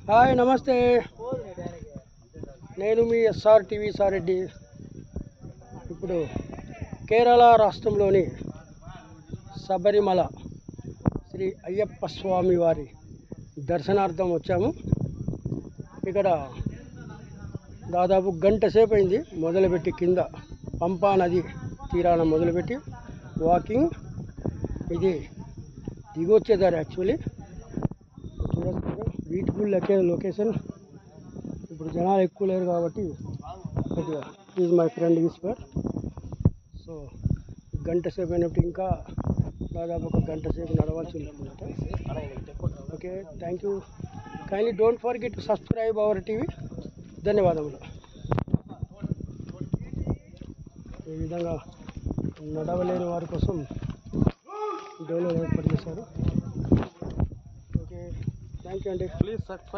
Hi నమస్తే, నేను మీ SR TV Sareddy. ఇప్పుడు కేరళ రాష్ట్రంలోని శబరిమల శ్రీ అయ్యప్ప స్వామి వారి దర్శనార్థం వచ్చాము. ఇక్కడ దాదాపు గంట సేపు అయింది మొదలుపెట్టి, కింద పంపా నది తీరాన మొదలుపెట్టి వాకింగ్. ఇది దిగొచ్చేదారు యాక్చువల్లీ. చూడొచ్చు బ్యూటిఫుల్ లొకేషన్. ఇప్పుడు జనాలు ఎక్కువ లేరు కాబట్టి కొద్దిగా is my friend Eshwar. So గంట సేపు అయినప్పుడు ఇంకా దాదాపు ఒక గంట సేపు నడవాల్సి ఉందన్నమాట. Okay, thank you. Kindly don't forget to subscribe our TV. ధన్యవాదములు. ఈ విధంగా నడవలేని వారి కోసం డోలో ఏర్పాటు చేశారు. ఓకే, థ్యాంక్ యూ అండి. Please subscribe.